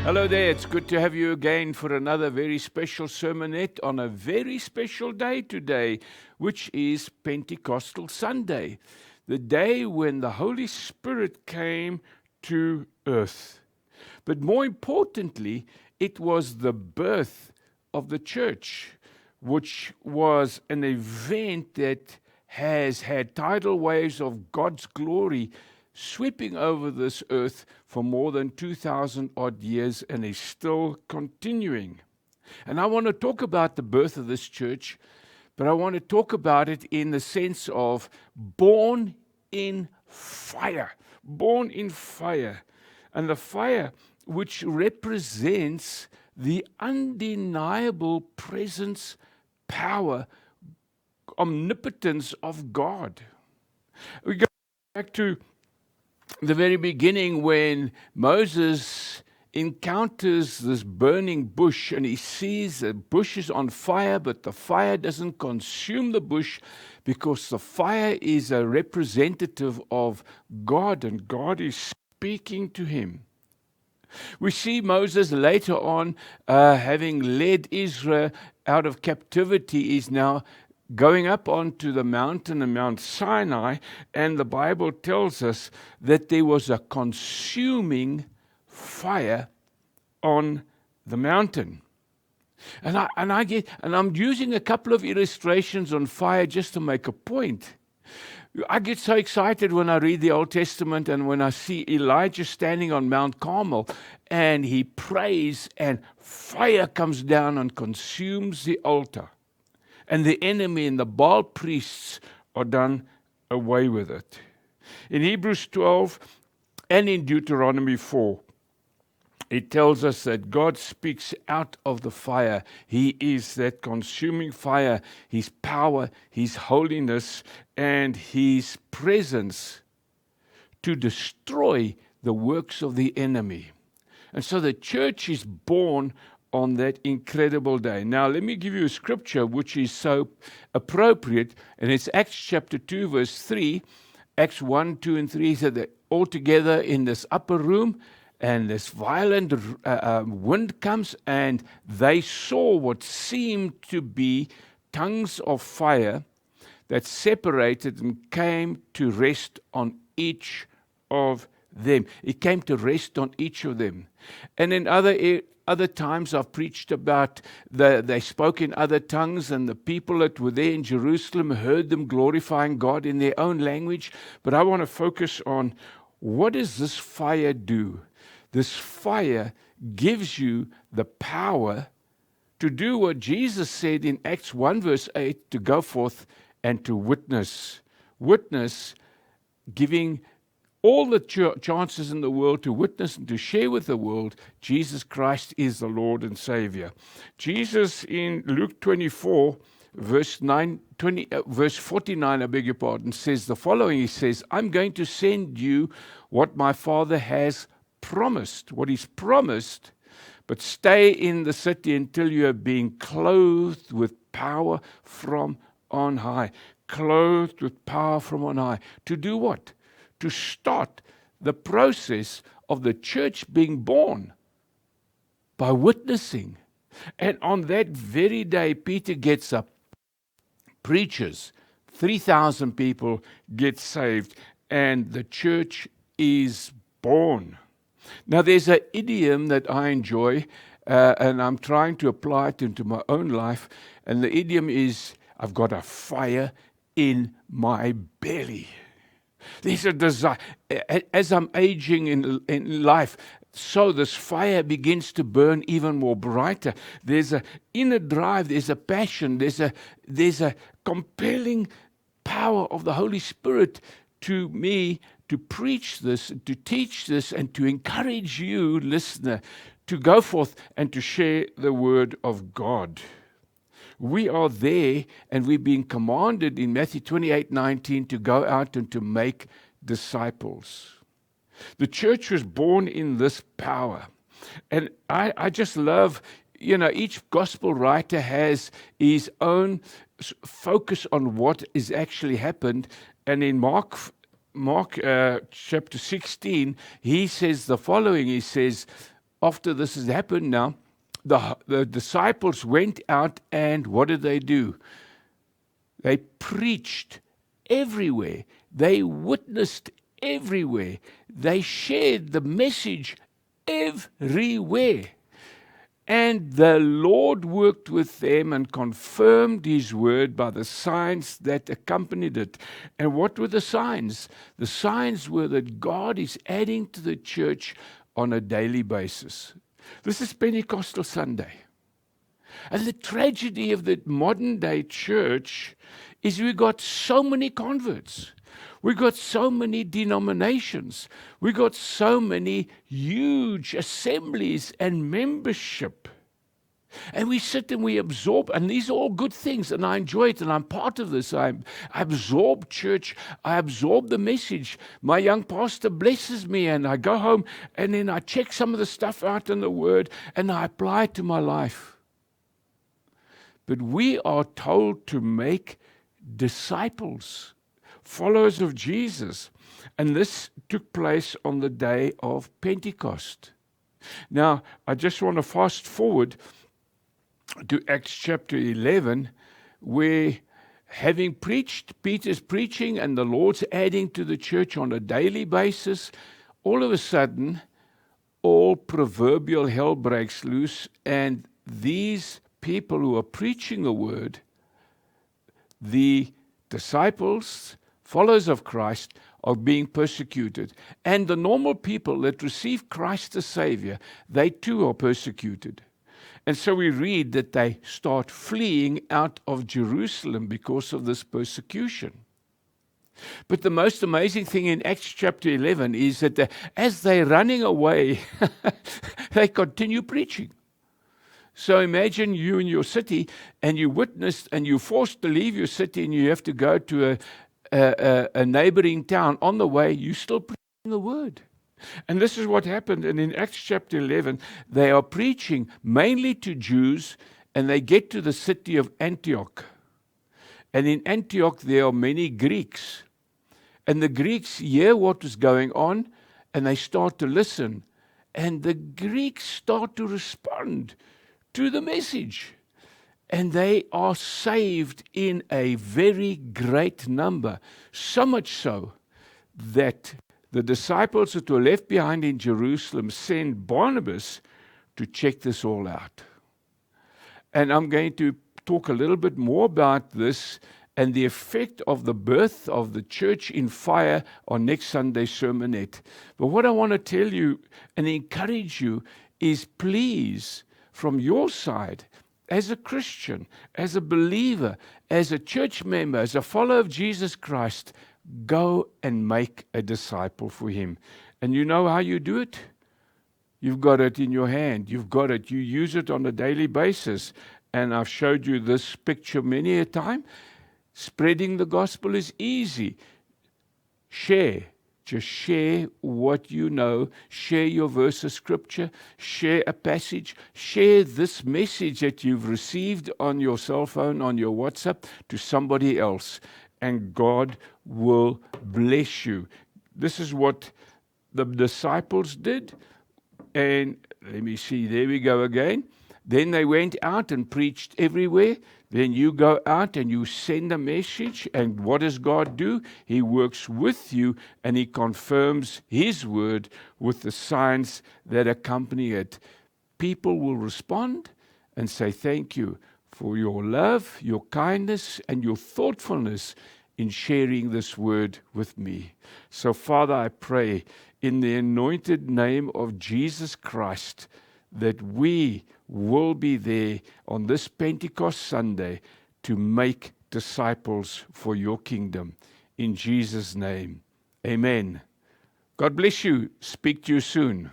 Hello there, it's good to have you again for another very special sermonette on a very special day today, which is Pentecostal Sunday, the day when the Holy Spirit came to earth. But more importantly, it was the birth of the church, which was an event that has had tidal waves of God's glory sweeping over this earth for more than 2,000 odd years and is still continuing. And I want to talk about the birth of this church, but I want to talk about it in the sense of born in fire. Born in fire. And the fire which represents the undeniable presence, power, omnipotence of God. We go back to the very beginning when Moses encounters this burning bush and he sees the bush is on fire, but the fire doesn't consume the bush because the fire is a representative of God and God is speaking to him. We see Moses later on, having led Israel out of captivity, is now going up onto the mountain, Mount Sinai, and the Bible tells us that there was a consuming fire on the mountain. And I'm using a couple of illustrations on fire just to make a point. I get so excited when I read the Old Testament and when I see Elijah standing on Mount Carmel and he prays and fire comes down and consumes the altar. And the enemy and the Baal priests are done away with it. In Hebrews 12 and in Deuteronomy 4, it tells us that God speaks out of the fire. He is that consuming fire, His power, His holiness, and His presence to destroy the works of the enemy. And so the church is born on that incredible day. Now, let me give you a scripture which is so appropriate, and it's Acts chapter 2, verse 3. Acts 1, 2, and 3 said that all together in this upper room, and this violent wind comes, and they saw what seemed to be tongues of fire that separated and came to rest on each of them. It came to rest on each of them. And in other times I've preached about they spoke in other tongues, and the people that were there in Jerusalem heard them glorifying God in their own language. But I want to focus on, what does this fire do? This fire gives you the power to do what Jesus said in Acts 1 verse 8, to go forth and to witness. Witness, giving all the chances in the world to witness and to share with the world Jesus Christ is the Lord and Savior. Jesus in Luke 24 verse 49, I beg your pardon, says the following. He says, I'm going to send you what my Father has promised, what He's promised, but stay in the city until you have been clothed with power from on high. Clothed with power from on high. To do what? To start the process of the church being born by witnessing. And on that very day, Peter gets up, preaches, 3,000 people get saved, and the church is born. Now, there's an idiom that I enjoy, and I'm trying to apply it into my own life, and the idiom is, I've got a fire in my belly. There's a desire. As I'm aging in life, so this fire begins to burn even more brighter. There's an inner drive, there's a passion, there's a compelling power of the Holy Spirit to me to preach this, to teach this, and to encourage you, listener, to go forth and to share the word of God. We are there, and we're being commanded in Matthew 28:19 to go out and to make disciples. The church was born in this power. And I just love, each gospel writer has his own focus on what has actually happened. And in Mark chapter 16, he says the following. He says, after this has happened now, the disciples went out and what did they do? They preached everywhere. They witnessed everywhere. They shared the message everywhere. And the Lord worked with them and confirmed His word by the signs that accompanied it. And what were the signs? The signs were that God is adding to the church on a daily basis. This is Pentecostal Sunday. And the tragedy of the modern day church is we got so many converts. We got so many denominations. We got so many huge assemblies and membership. And we sit and we absorb, and these are all good things, and I enjoy it, and I'm part of this. I absorb church. I absorb the message. My young pastor blesses me, and I go home, and then I check some of the stuff out in the Word, and I apply it to my life. But we are told to make disciples, followers of Jesus. And this took place on the day of Pentecost. Now, I just want to fast forward to Acts chapter 11, where having preached, Peter's preaching and the Lord's adding to the church on a daily basis, all of a sudden, all proverbial hell breaks loose, and these people who are preaching the word, the disciples, followers of Christ, are being persecuted. And the normal people that receive Christ as Savior, they too are persecuted. And so we read that they start fleeing out of Jerusalem because of this persecution. But the most amazing thing in Acts chapter 11 is that as they're running away, they continue preaching. So imagine you in your city and you witnessed and you're forced to leave your city and you have to go to a neighboring town. On the way, you're still preaching the word. And this is what happened. And in Acts chapter 11, they are preaching mainly to Jews, and they get to the city of Antioch. And in Antioch, there are many Greeks. And the Greeks hear what is going on, and they start to listen. And the Greeks start to respond to the message. And they are saved in a very great number. So much so that the disciples that were left behind in Jerusalem sent Barnabas to check this all out. And I'm going to talk a little bit more about this and the effect of the birth of the church in fire on next Sunday's sermonette. But what I want to tell you and encourage you is, please, from your side, as a Christian, as a believer, as a church member, as a follower of Jesus Christ, go and make a disciple for Him. And you know how you do it? You've got it in your hand. You've got it. You use it on a daily basis. And I've showed you this picture many a time. Spreading the gospel is easy. Share. Just share what you know. Share your verse of scripture. Share a passage. Share this message that you've received on your cell phone, on your WhatsApp, to somebody else. And God will bless you. This is what the disciples did. And let me see, there we go again. Then they went out and preached everywhere. Then you go out and you send a message. And what does God do? He works with you and He confirms His word with the signs that accompany it. People will respond and say thank you for your love, your kindness, and your thoughtfulness in sharing this word with me. So, Father, I pray in the anointed name of Jesus Christ that we will be there on this Pentecost Sunday to make disciples for your kingdom. In Jesus' name, amen. God bless you. Speak to you soon.